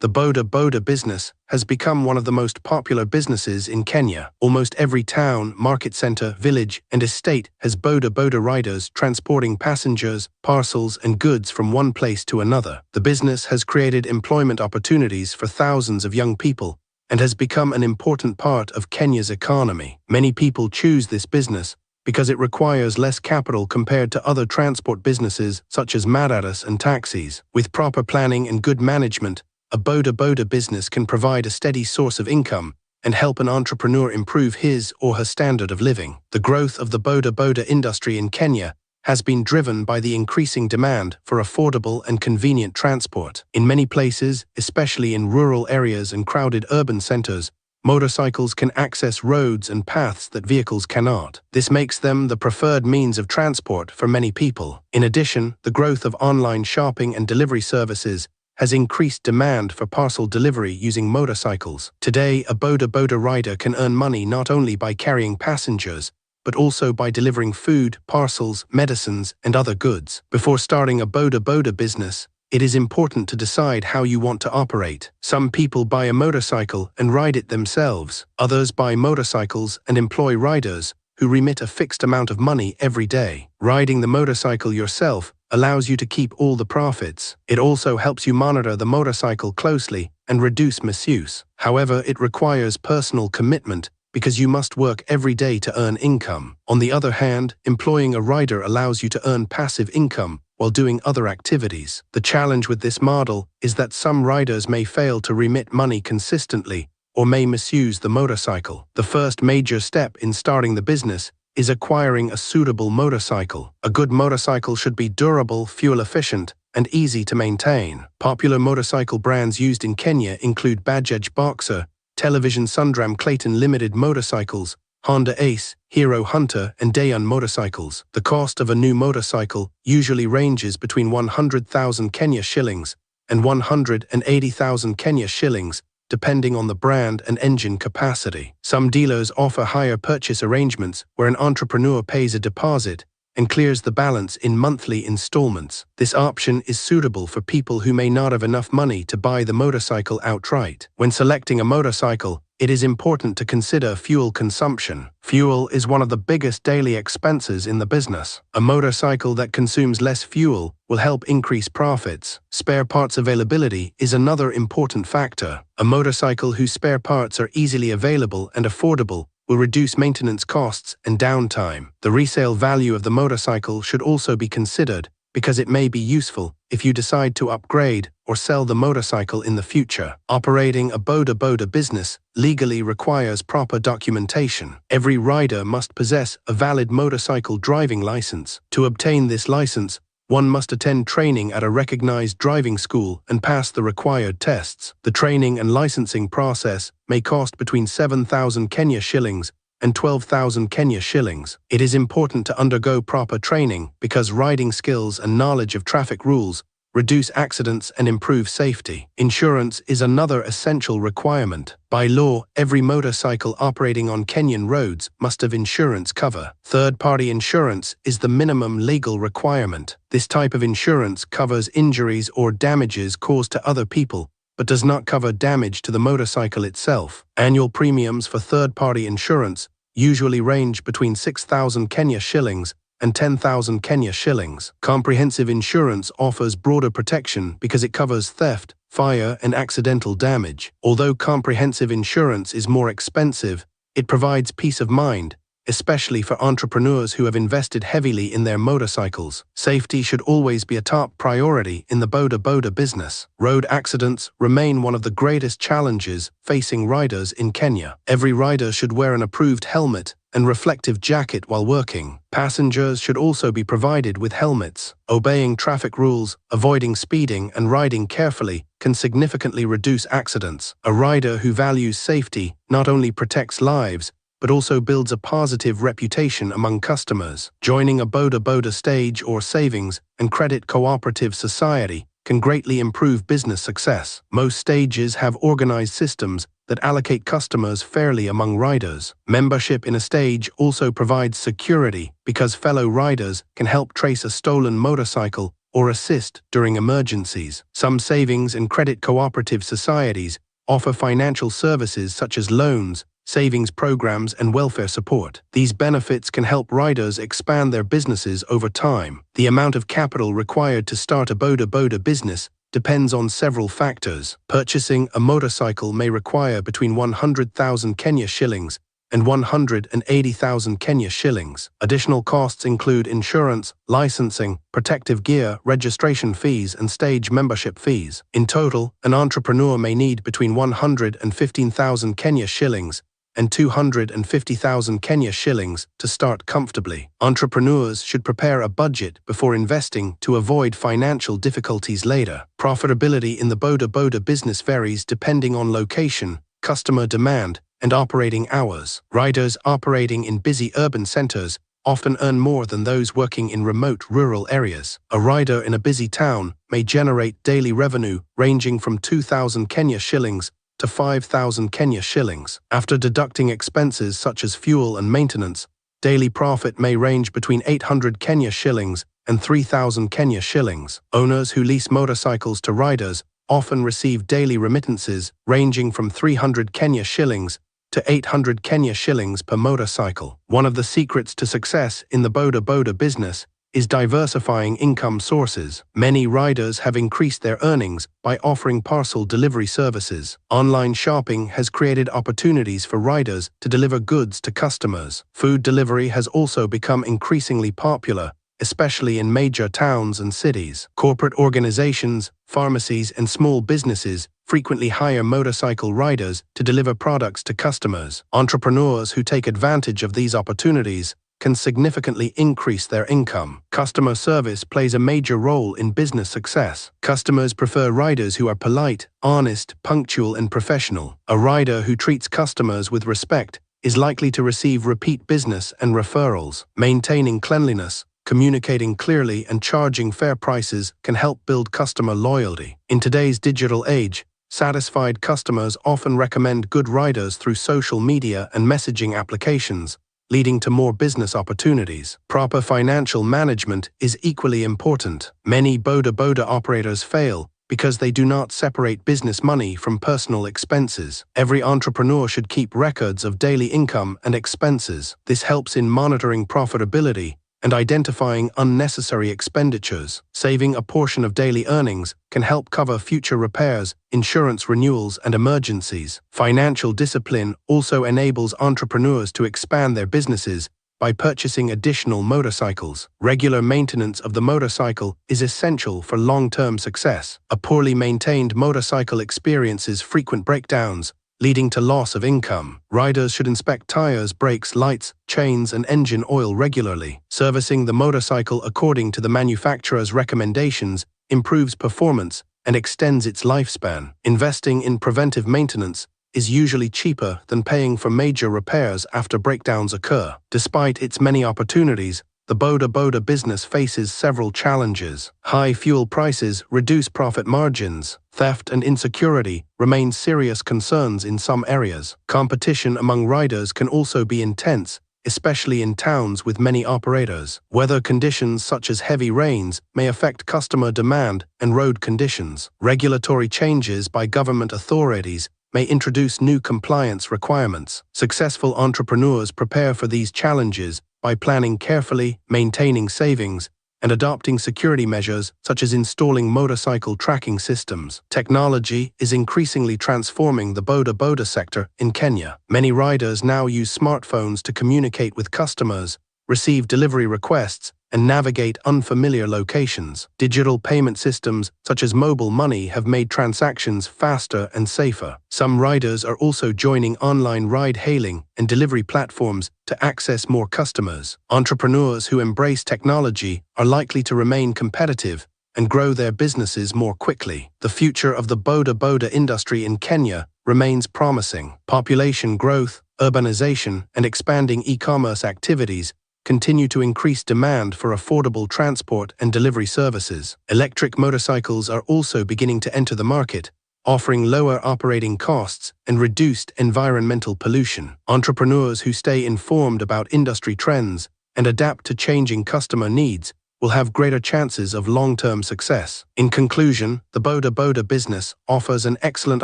The Boda Boda business has become one of the most popular businesses in Kenya. Almost every town, market center, village, and estate has Boda Boda riders transporting passengers, parcels, and goods from one place to another. The business has created employment opportunities for thousands of young people and has become an important part of Kenya's economy. Many people choose this business because it requires less capital compared to other transport businesses such as madaras and taxis. With proper planning and good management, a Boda Boda business can provide a steady source of income and help an entrepreneur improve his or her standard of living. The growth of the Boda Boda industry in Kenya has been driven by the increasing demand for affordable and convenient transport. In many places, especially in rural areas and crowded urban centers, motorcycles can access roads and paths that vehicles cannot. This makes them the preferred means of transport for many people. In addition, the growth of online shopping and delivery services has increased demand for parcel delivery using motorcycles. Today, a Boda Boda rider can earn money not only by carrying passengers, but also by delivering food, parcels, medicines, and other goods. Before starting a Boda Boda business, it is important to decide how you want to operate. Some people buy a motorcycle and ride it themselves. Others buy motorcycles and employ riders who remit a fixed amount of money every day. Riding the motorcycle yourself allows you to keep all the profits. It also helps you monitor the motorcycle closely and reduce misuse. However, it requires personal commitment because you must work every day to earn income. On the other hand, employing a rider allows you to earn passive income while doing other activities. The challenge with this model is that some riders may fail to remit money consistently or may misuse the motorcycle. The first major step in starting the business is acquiring a suitable motorcycle. A good motorcycle should be durable, fuel-efficient, and easy to maintain. Popular motorcycle brands used in Kenya include Bajaj Boxer, Television Sundram Clayton Limited Motorcycles, Honda Ace, Hero Hunter, and Dayon motorcycles. The cost of a new motorcycle usually ranges between 100,000 Kenya shillings and 180,000 Kenya shillings, depending on the brand and engine capacity. Some dealers offer hire purchase arrangements where an entrepreneur pays a deposit and clears the balance in monthly installments. This option is suitable for people who may not have enough money to buy the motorcycle outright. When selecting a motorcycle, it is important to consider fuel consumption. Fuel is one of the biggest daily expenses in the business. A motorcycle that consumes less fuel will help increase profits. Spare parts availability is another important factor. A motorcycle whose spare parts are easily available and affordable will reduce maintenance costs and downtime. The resale value of the motorcycle should also be considered because it may be useful if you decide to upgrade or sell the motorcycle in the future. Operating a Boda Boda business legally requires proper documentation. Every rider must possess a valid motorcycle driving license. To obtain this license, one must attend training at a recognized driving school and pass the required tests. The training and licensing process may cost between 7,000 Kenya shillings and 12,000 Kenya shillings. It is important to undergo proper training because riding skills and knowledge of traffic rules reduce accidents and improve safety. Insurance is another essential requirement. By law, every motorcycle operating on Kenyan roads must have insurance cover. Third-party insurance is the minimum legal requirement. This type of insurance covers injuries or damages caused to other people, but does not cover damage to the motorcycle itself. Annual premiums for third-party insurance usually range between 6,000 Kenya shillings and 10,000 Kenya shillings. Comprehensive insurance offers broader protection because it covers theft, fire, and accidental damage. Although comprehensive insurance is more expensive, it provides peace of mind, especially for entrepreneurs who have invested heavily in their motorcycles. Safety should always be a top priority in the Boda Boda business. Road accidents remain one of the greatest challenges facing riders in Kenya. Every rider should wear an approved helmet and reflective jacket while working. Passengers should also be provided with helmets. Obeying traffic rules, avoiding speeding, and riding carefully can significantly reduce accidents. A rider who values safety not only protects lives, but also builds a positive reputation among customers. Joining a Boda Boda stage or savings and credit cooperative society can greatly improve business success. Most stages have organized systems that allocate customers fairly among riders. Membership in a stage also provides security because fellow riders can help trace a stolen motorcycle or assist during emergencies. Some savings and credit cooperative societies offer financial services such as loans, savings programs, and welfare support. These benefits can help riders expand their businesses over time. The amount of capital required to start a Boda Boda business depends on several factors. Purchasing a motorcycle may require between 100,000 Kenya shillings and 180,000 Kenya shillings. Additional costs include insurance, licensing, protective gear, registration fees, and stage membership fees. In total, an entrepreneur may need between 115,000 Kenya shillings and 250,000 Kenya shillings to start comfortably. Entrepreneurs should prepare a budget before investing to avoid financial difficulties later. Profitability in the Boda Boda business varies depending on location, customer demand, and operating hours. Riders operating in busy urban centers often earn more than those working in remote rural areas. A rider in a busy town may generate daily revenue ranging from 2,000 Kenya shillings to 5,000 Kenya shillings. After deducting expenses such as fuel and maintenance, daily profit may range between 800 Kenya shillings and 3,000 Kenya shillings. Owners who lease motorcycles to riders often receive daily remittances ranging from 300 Kenya shillings to 800 Kenya shillings per motorcycle. One of the secrets to success in the Boda Boda business is diversifying income sources. Many riders have increased their earnings by offering parcel delivery services. Online shopping has created opportunities for riders to deliver goods to customers. Food delivery has also become increasingly popular, especially in major towns and cities. Corporate organizations, pharmacies, and small businesses frequently hire motorcycle riders to deliver products to customers. Entrepreneurs who take advantage of these opportunities can significantly increase their income. Customer service plays a major role in business success. Customers prefer riders who are polite, honest, punctual, and professional. A rider who treats customers with respect is likely to receive repeat business and referrals. Maintaining cleanliness, communicating clearly, and charging fair prices can help build customer loyalty. In today's digital age, satisfied customers often recommend good riders through social media and messaging applications, leading to more business opportunities. Proper financial management is equally important. Many Boda Boda operators fail because they do not separate business money from personal expenses. Every entrepreneur should keep records of daily income and expenses. This helps in monitoring profitability and identifying unnecessary expenditures. Saving a portion of daily earnings can help cover future repairs, insurance renewals, and emergencies. Financial discipline also enables entrepreneurs to expand their businesses by purchasing additional motorcycles. Regular maintenance of the motorcycle is essential for long-term success. A poorly maintained motorcycle experiences frequent breakdowns, leading to loss of income. Riders should inspect tires, brakes, lights, chains, and engine oil regularly. Servicing the motorcycle according to the manufacturer's recommendations improves performance and extends its lifespan. Investing in preventive maintenance is usually cheaper than paying for major repairs after breakdowns occur. Despite its many opportunities, the Boda Boda business faces several challenges. High fuel prices reduce profit margins. Theft and insecurity remain serious concerns in some areas. Competition among riders can also be intense, especially in towns with many operators. Weather conditions such as heavy rains may affect customer demand and road conditions. Regulatory changes by government authorities may introduce new compliance requirements. Successful entrepreneurs prepare for these challenges by planning carefully, maintaining savings, and adopting security measures such as installing motorcycle tracking systems. Technology is increasingly transforming the Boda Boda sector in Kenya. Many riders now use smartphones to communicate with customers, receive delivery requests, and navigate unfamiliar locations. Digital payment systems such as mobile money have made transactions faster and safer. Some riders are also joining online ride-hailing and delivery platforms to access more customers. Entrepreneurs who embrace technology are likely to remain competitive and grow their businesses more quickly. The future of the Boda Boda industry in Kenya remains promising. Population growth, urbanization, and expanding e-commerce activities continue to increase demand for affordable transport and delivery services. Electric motorcycles are also beginning to enter the market, offering lower operating costs and reduced environmental pollution. Entrepreneurs who stay informed about industry trends and adapt to changing customer needs will have greater chances of long-term success. In conclusion, the Boda Boda business offers an excellent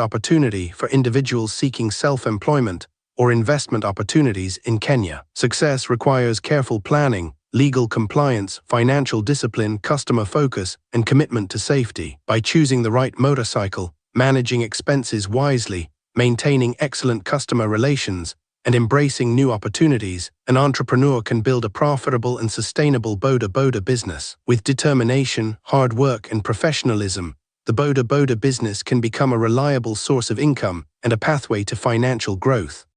opportunity for individuals seeking self-employment or investment opportunities in Kenya. Success requires careful planning, legal compliance, financial discipline, customer focus, and commitment to safety. By choosing the right motorcycle, managing expenses wisely, maintaining excellent customer relations, and embracing new opportunities, an entrepreneur can build a profitable and sustainable Boda Boda business. With determination, hard work, and professionalism, the Boda Boda business can become a reliable source of income and a pathway to financial growth.